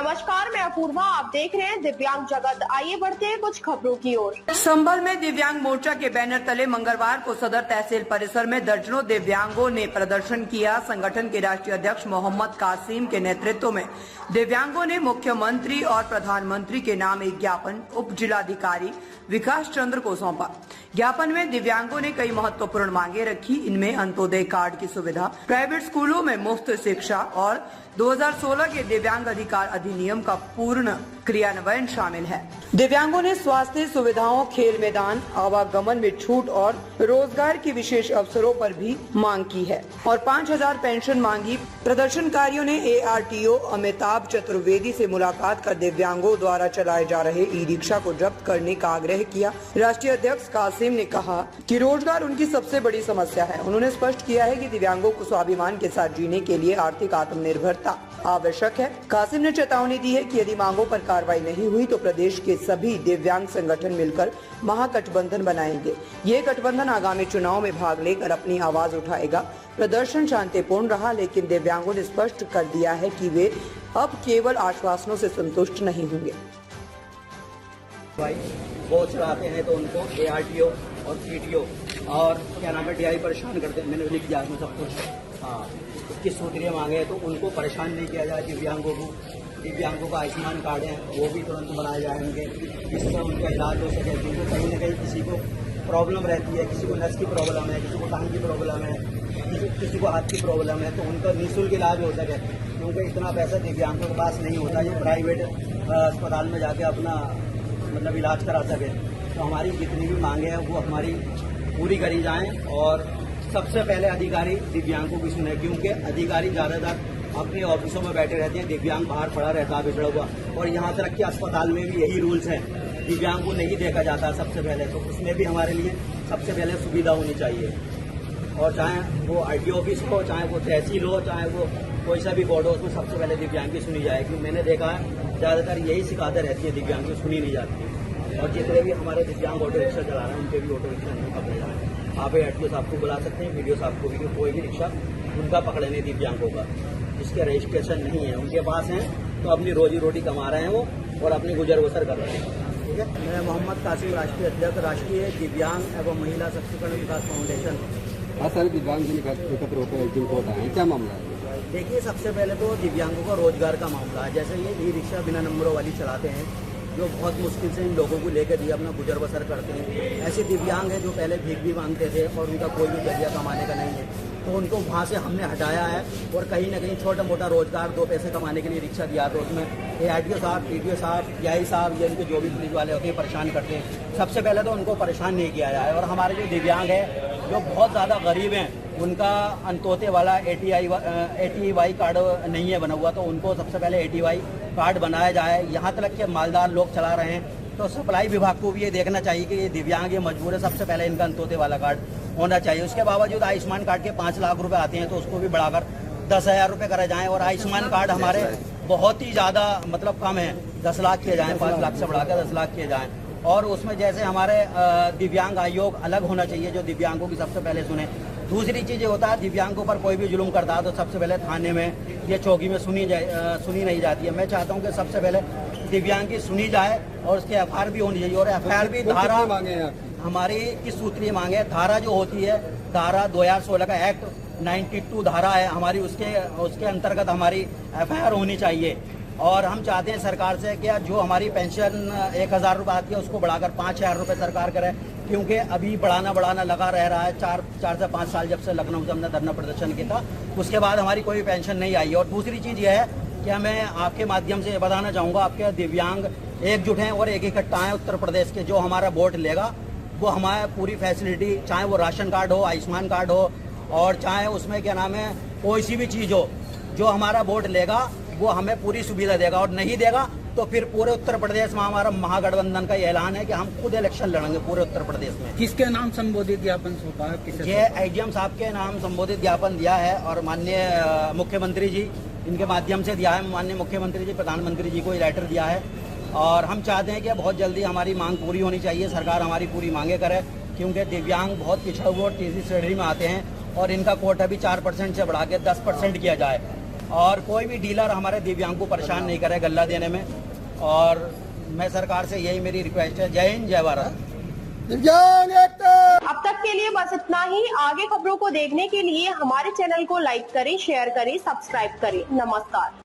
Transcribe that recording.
नमस्कार, मैं अपूर्वा, आप देख रहे हैं दिव्यांग जगत। आइए बढ़ते हैं कुछ खबरों की ओर। संभल में दिव्यांग मोर्चा के बैनर तले मंगलवार को सदर तहसील परिसर में दर्जनों दिव्यांगों ने प्रदर्शन किया। संगठन के राष्ट्रीय अध्यक्ष मोहम्मद कासिम के नेतृत्व में दिव्यांगों ने मुख्यमंत्री और प्रधानमंत्री के नाम एक ज्ञापन उप जिलाधिकारी विकास चंद्र को सौंपा। ज्ञापन में दिव्यांगों ने कई महत्वपूर्ण मांगे रखी। इनमें अंत्योदय कार्ड की सुविधा, प्राइवेट स्कूलों में मुफ्त शिक्षा और 2016 के दिव्यांग अधिकार अधिनियम का पूर्ण क्रियान्वयन शामिल है। दिव्यांगों ने स्वास्थ्य सुविधाओं, खेल मैदान, आवागमन में छूट और रोजगार के विशेष अवसरों पर भी मांग की है और 5000 पेंशन मांगी। प्रदर्शनकारियों ने ARTO अमिताभ चतुर्वेदी से मुलाकात कर दिव्यांगों द्वारा चलाए जा रहे ई-रिक्शा को जब्त करने का आग्रह किया। राष्ट्रीय अध्यक्ष कासिम ने कहा कि रोजगार उनकी सबसे बड़ी समस्या है। उन्होंने स्पष्ट किया है कि दिव्यांगों को स्वाभिमान के साथ जीने के लिए आर्थिक आत्मनिर्भरता आवश्यक है। कासिम ने चेतावनी दी है कि यदि मांगों पर कार्रवाई नहीं हुई तो प्रदेश के सभी दिव्यांग संगठन मिलकर महागठबंधन बनाएंगे। ये गठबंधन आगामी चुनाव में भाग लेकर अपनी आवाज उठाएगा। प्रदर्शन शांतिपूर्ण रहा, लेकिन दिव्यांगों ने स्पष्ट कर दिया है कि वे अब केवल आश्वासनों से संतुष्ट नहीं होंगे। वो चलाते हैं तो उनको ARTO और PTO और क्या नाम है DI परेशान करते हैं। मैंने लिख दिया इसमें सब कुछ। हाँ, 21 सूत्रीय मांगे हैं तो उनको परेशान नहीं किया जाए। दिव्यांगों का आयुष्मान कार्ड है वो भी तुरंत बनाए जाएंगे, जिससे उनका इलाज हो सके। क्योंकि कहीं ना कहीं किसी को प्रॉब्लम रहती है, किसी को नस की प्रॉब्लम है, किसी को टांग की प्रॉब्लम है, किसी को हाथ की प्रॉब्लम है, तो उनका निःशुल्क इलाज हो सके। क्योंकि इतना पैसा दिव्यांगों के पास नहीं होता जो प्राइवेट अस्पताल में जाके अपना मतलब इलाज करा सके। तो हमारी जितनी भी मांगे हैं वो हमारी पूरी करी जाएं और सबसे पहले अधिकारी दिव्यांगों की सुने। क्योंकि अधिकारी ज़्यादातर अपने ऑफिसों में बैठे रहते हैं, दिव्यांग बाहर पड़ा रहता है बिछड़ा हुआ। और यहाँ तक कि अस्पताल में भी यही रूल्स हैं, दिव्यांग को नहीं देखा जाता सबसे पहले। तो उसमें भी हमारे लिए सबसे पहले सुविधा होनी चाहिए। और चाहे वो RTO ऑफिस हो, चाहे वो तहसील हो, चाहे वो कोई सा भी बोर्ड हो, उसमें सबसे पहले दिव्यांग की सुनी जाए। क्योंकि मैंने देखा है ज़्यादातर यही शिकायतें रहती है, दिव्यांग की सुनी नहीं जाती। और जितने भी हमारे दिव्यांग ऑटो रिक्शा चला रहे हैं उनके भी ऑटो रिक्शा नहीं पकड़े जा रहे हैं। आप RTO साहब को बुला सकते हैं, BDO साहब को भी, कोई भी रिक्शा उनका पकड़े नहीं दिव्यांगों का, जिसके रजिस्ट्रेशन नहीं है उनके पास हैं, तो अपनी रोजी रोटी कमा रहे हैं वो और अपनी गुजर बसर कर रहे हैं। ठीक है, मैं मोहम्मद कासिम, राष्ट्रीय अध्यक्ष, राष्ट्रीय दिव्यांग एवं महिला सशक्तिकरण विकास फाउंडेशन। हाँ सर, दिव्यांग एकत्र होकर रिपोर्ट आए, क्या मामला है? देखिए, सबसे पहले तो दिव्यांगों का रोजगार का मामला है। जैसे ये ई-रिक्शा बिना नंबरों वाली चलाते हैं, जो बहुत मुश्किल से इन लोगों को लेकर दिए अपना गुजर बसर करते हैं। ऐसे दिव्यांग हैं जो पहले भीख भी मांगते थे और उनका कोई भी जरिया कमाने का नहीं है, तो उनको वहाँ से हमने हटाया है और कहीं ना कहीं छोटा मोटा रोजगार, 2 पैसे कमाने के लिए रिक्शा दिया। तो उसमें ARTO साहब, PTO साहब, DI साहब, ये उनके जो भी पुलिस वाले होते हैं परेशान करते हैं। सबसे पहले तो उनको परेशान नहीं किया जाए। और हमारे जो दिव्यांग है जो बहुत ज़्यादा गरीब हैं, उनका अंत्योदय वाला ATY कार्ड नहीं है बना हुआ, तो उनको सबसे पहले ATY कार्ड बनाया जाए। यहाँ तक के मालदार लोग चला रहे हैं तो सप्लाई विभाग को भी ये देखना चाहिए कि ये दिव्यांग ये मजबूर है, सबसे पहले इनका अंत्योदय वाला कार्ड होना चाहिए। उसके बावजूद आयुष्मान कार्ड के 5 लाख रुपए आते हैं तो उसको भी बढ़ाकर 10,000 रुपये करे जाएँ। और आयुष्मान कार्ड हमारे बहुत ही ज़्यादा मतलब कम है, 10 लाख किए जाएँ, 5 लाख से बढ़ाकर 10 लाख किए जाएँ। और उसमें जैसे हमारे दिव्यांग आयोग अलग होना चाहिए जो दिव्यांगों की सबसे पहले सुने। दूसरी चीज़ ये होता है, दिव्यांगों पर कोई भी जुल्म करता है तो सबसे पहले थाने में या चौकी में सुनी नहीं जाती है। मैं चाहता हूँ कि सबसे पहले दिव्यांग की सुनी जाए और उसके FIR भी होनी चाहिए। और FIR भी धारा हमारी किस सूत्रीय मांगे, धारा जो होती है, धारा 2016 का एक्ट 92 धारा है हमारी, उसके अंतर्गत हमारी FIR होनी चाहिए। और हम चाहते हैं सरकार से कि जो हमारी पेंशन 1000 रुपये आती है उसको बढ़ाकर 5000 रुपये सरकार करे। क्योंकि अभी बढ़ाना लगा रह रहा है। 4 से 5 साल जब से लखनऊ से हमने धरना प्रदर्शन किया था, उसके बाद हमारी कोई पेंशन नहीं आई। और दूसरी चीज़ यह है कि मैं आपके माध्यम से बताना चाहूँगा, आपके दिव्यांग एकजुट हैं और एक इकट्ठा हैं उत्तर प्रदेश के। जो हमारा वोट लेगा वो हमारे पूरी फैसिलिटी, चाहे वो राशन कार्ड हो, आयुष्मान कार्ड हो, और चाहे उसमें क्या नाम है कोई सी भी चीज़ हो, जो हमारा वोट लेगा वो हमें पूरी सुविधा देगा। और नहीं देगा तो फिर पूरे उत्तर प्रदेश में हमारा महागठबंधन का ऐलान है कि हम खुद इलेक्शन लड़ेंगे पूरे उत्तर प्रदेश में। किसके नाम संबोधित ज्ञापन सौंपा है? ये AGM साहब के नाम संबोधित ज्ञापन दिया है और माननीय मुख्यमंत्री जी इनके माध्यम से दिया है। माननीय मुख्यमंत्री जी, प्रधानमंत्री जी को ये लेटर दिया है। और हम चाहते हैं कि बहुत जल्दी हमारी मांग पूरी होनी चाहिए, सरकार हमारी पूरी मांगे करे। क्योंकि दिव्यांग बहुत पिछड़े हुए और तीसरी श्रेणी में आते हैं और इनका कोटा भी 4% से बढ़ा के 10% किया जाए। और कोई भी डीलर हमारे दिव्यांग को परेशान नहीं करे गल्ला देने में। और मैं सरकार से यही मेरी रिक्वेस्ट है। जय हिंद, जय भारत। दिव्यांग एकता। अब तक के लिए बस इतना ही। आगे खबरों को देखने के लिए हमारे चैनल को लाइक करें, शेयर करें, सब्सक्राइब करें। नमस्कार।